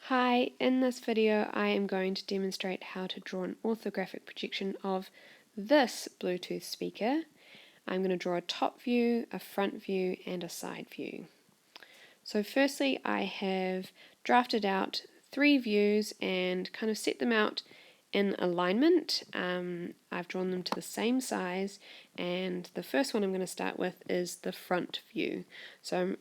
Hi, in this video I am going to demonstrate how to draw an orthographic projection of this Bluetooth speaker. I'm going to draw a top view, a front view and a side view. So firstly I have drafted out 3 views and kind of set them out in alignment. I've drawn them to the same size, and the first one I'm going to start with is the front view. So I'm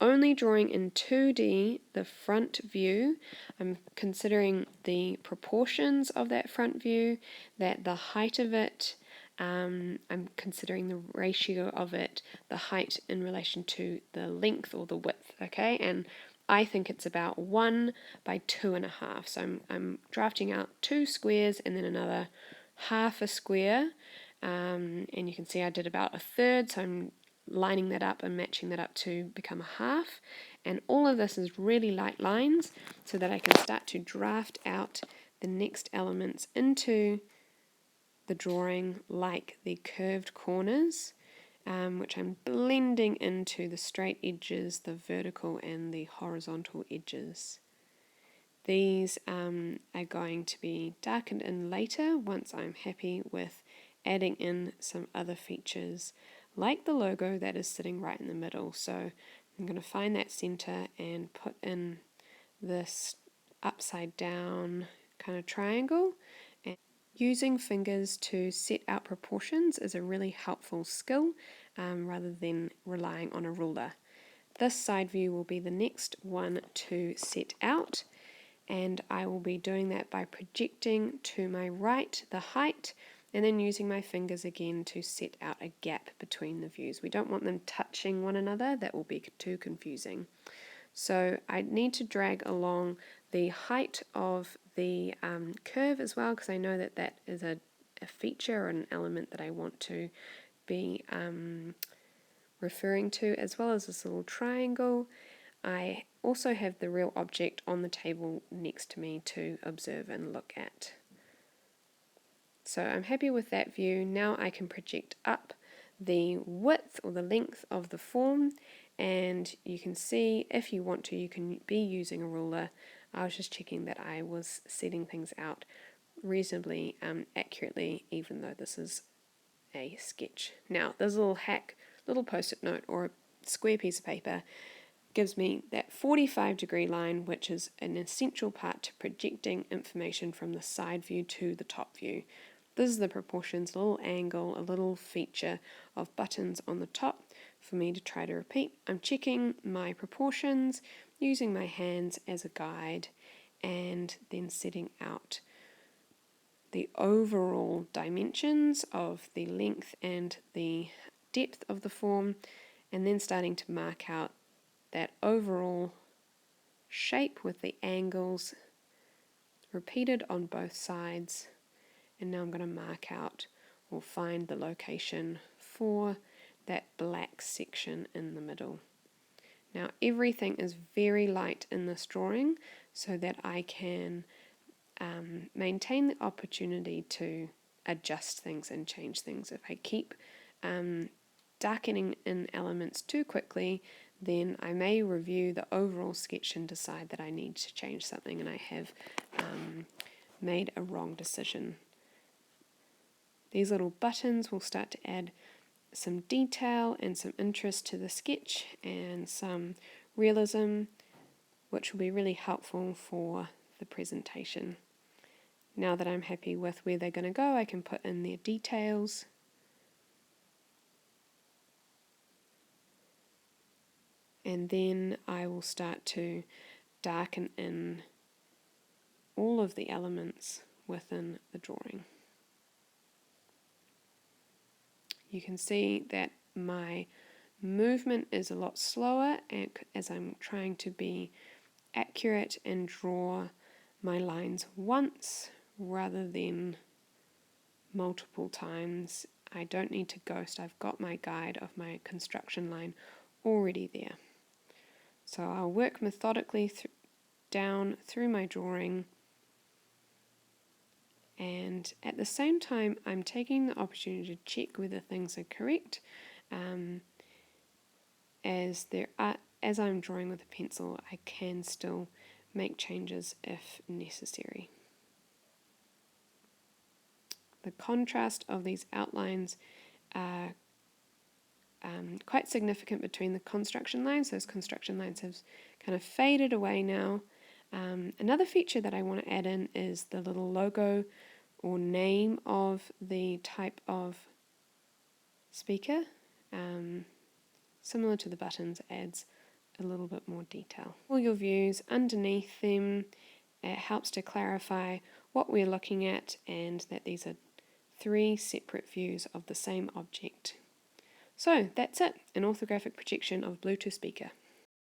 only drawing in 2D the front view. I'm considering the proportions of that front view, that the height of it, I'm considering the ratio of it, the height in relation to the length or the width, okay? And I think it's about 1 by 2.5. So I'm drafting out 2 squares and then another half a square. And you can see I did about a third, so I'm lining that up and matching that up to become a half. And all of this is really light lines so that I can start to draft out the next elements into the drawing, like the curved corners, which I'm blending into the straight edges, the vertical and the horizontal edges. These are going to be darkened in later once I'm happy with adding in some other features like the logo that is sitting right in the middle. So I'm going to find that center and put in this upside down kind of triangle. And using fingers to set out proportions is a really helpful skill rather than relying on a ruler. This side view will be the next one to set out, and I will be doing that by projecting to my right the height and then using my fingers again to set out a gap between the views. We don't want them touching one another, that will be too confusing. So I need to drag along the height of the curve as well, because I know that that is a feature or an element that I want to be referring to, as well as this little triangle. I also have the real object on the table next to me to observe and look at. So I'm happy with that view. Now I can project up the width or the length of the form, and you can see, if you want to, you can be using a ruler. I was just checking that I was setting things out reasonably accurately, even though this is a sketch. Now there's a little hack, little post-it note or a square piece of paper gives me that 45-degree line, which is an essential part to projecting information from the side view to the top view. This is the proportions, a little angle, a little feature of buttons on the top for me to try to repeat. I'm checking my proportions, using my hands as a guide, and then setting out the overall dimensions of the length and the depth of the form, and then starting to mark out that overall shape with the angles repeated on both sides. And now I'm going to mark out or find the location for that black section in the middle. Now everything is very light in this drawing so that I can maintain the opportunity to adjust things and change things. If I keep darkening in elements too quickly, then I may review the overall sketch and decide that I need to change something and I have made a wrong decision. These little buttons will start to add some detail and some interest to the sketch and some realism, which will be really helpful for the presentation. Now that I'm happy with where they're going to go, I can put in their details. And then I will start to darken in all of the elements within the drawing. You can see that my movement is a lot slower as I'm trying to be accurate and draw my lines once rather than multiple times. I don't need to ghost, I've got my guide of my construction line already there. So I'll work methodically down through my drawing, and at the same time I'm taking the opportunity to check whether things are correct, as I'm drawing with a pencil I can still make changes if necessary. The contrast of these outlines are quite significant between the construction lines. Those construction lines have kind of faded away now. Another feature that I want to add in is the little logo or name of the type of speaker. Similar to the buttons, adds a little bit more detail. All your views underneath them, it helps to clarify what we're looking at and that these are 3 separate views of the same object. So that's it, an orthographic projection of Bluetooth speaker.